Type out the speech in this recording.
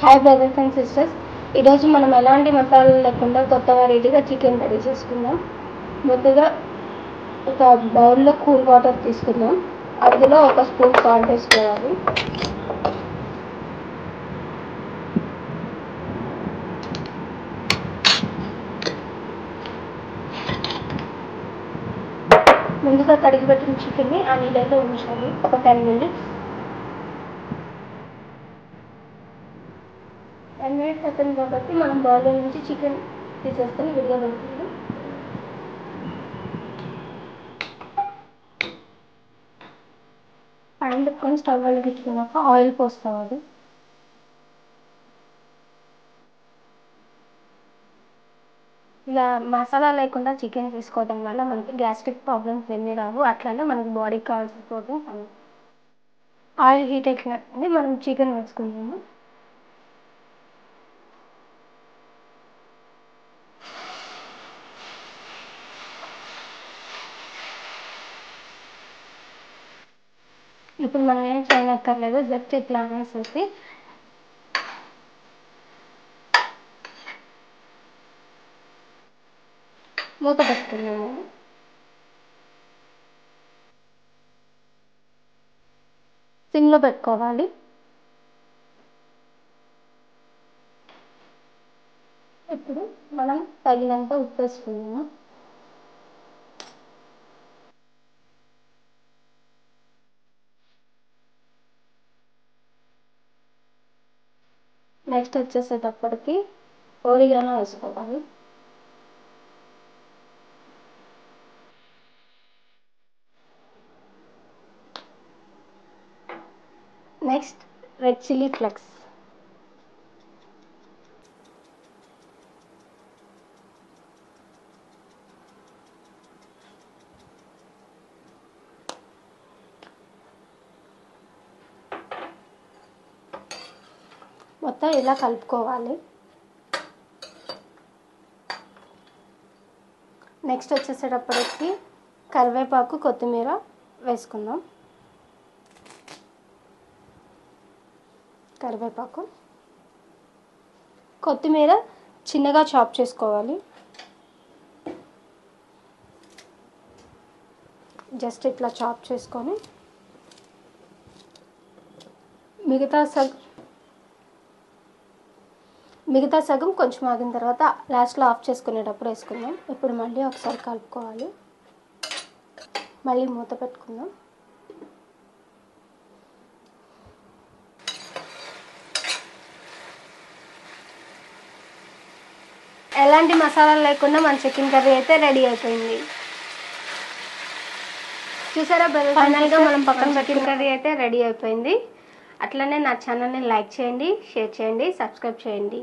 Hi brothers and sisters, ఈరోజు మనం ఎలాంటి మసాలాలు లేకుండా కొత్త వెరైటీగా చికెన్ రెడీ చేసుకుందాం. ముందుగా ఒక బౌల్లో కూల్ వాటర్ తీసుకుందాం. అందులో ఒక స్పూన్ సాల్ట్ వేసుకోవాలి. ముందుగా కడిగి పెట్టిన చికెన్ని ఆ నీళ్ళలో ఉంచాలి ఒక 10 minutes. 10 minutes అవుతుంది కాబట్టి మనం బౌల్లో నుంచి చికెన్ తీసేసుకొని విడిగా పెడుతుంది. ప్యాన్ పెట్టుకొని స్టవ్ వెలిగించుకున్నాక ఆయిల్ పోసుకోవాలి. ఇలా మసాలా లేకుండా చికెన్ తీసుకోవడం వల్ల మనకి గ్యాస్ట్రిక్ ప్రాబ్లమ్స్ ఏమీ రావు. అట్లనే మనకి బాడీకి కావాల్సిన ప్రోటీన్స్ అన్నీ. ఆయిల్ హీట్ ఎక్కినట్టుంది, మనం చికెన్ వేసుకుందాము. ఇప్పుడు మనం ఏం చేయనక్కర్లేదు, జస్ట్ ఇట్లా అనేసేసి మూత పెట్టుకున్నాము. సిమ్లో పెట్టుకోవాలి. ఇప్పుడు మనం తగినంత ఉప్పు వేసుకున్నాము. నెక్స్ట్ వచ్చేసేటప్పటికి ఓరిగానో వేసుకోవాలి. Next red chilli flakes. మొత్తం ఇలా కలుపుకోవాలి. నెక్స్ట్ వచ్చేసేటప్పటికి కరివేపాకు, కొత్తిమీర వేసుకుందాం. కరివేపాకు, కొత్తిమీర చిన్నగా చాప్ చేసుకోవాలి. జస్ట్ ఇట్లా చాప్ చేసుకొని మిగతా సగం కొంచెం ఆగిన తర్వాత లాస్ట్లో ఆఫ్ చేసుకునేటప్పుడు వేసుకుందాం. ఇప్పుడు మళ్ళీ ఒకసారి కలుపుకోవాలి. మళ్ళీ మూత పెట్టుకుందాం. ఎలాంటి మసాలాలు లేకుండా మన చికెన్ కర్రీ అయితే రెడీ అయిపోయింది. చూసారా బ్రదర్స్, ఫైనల్గా మనం పక్కన చికెన్ కర్రీ అయితే రెడీ అయిపోయింది. అట్లనే నా ఛానల్ని లైక్ చేయండి, షేర్ చేయండి, సబ్స్క్రైబ్ చేయండి.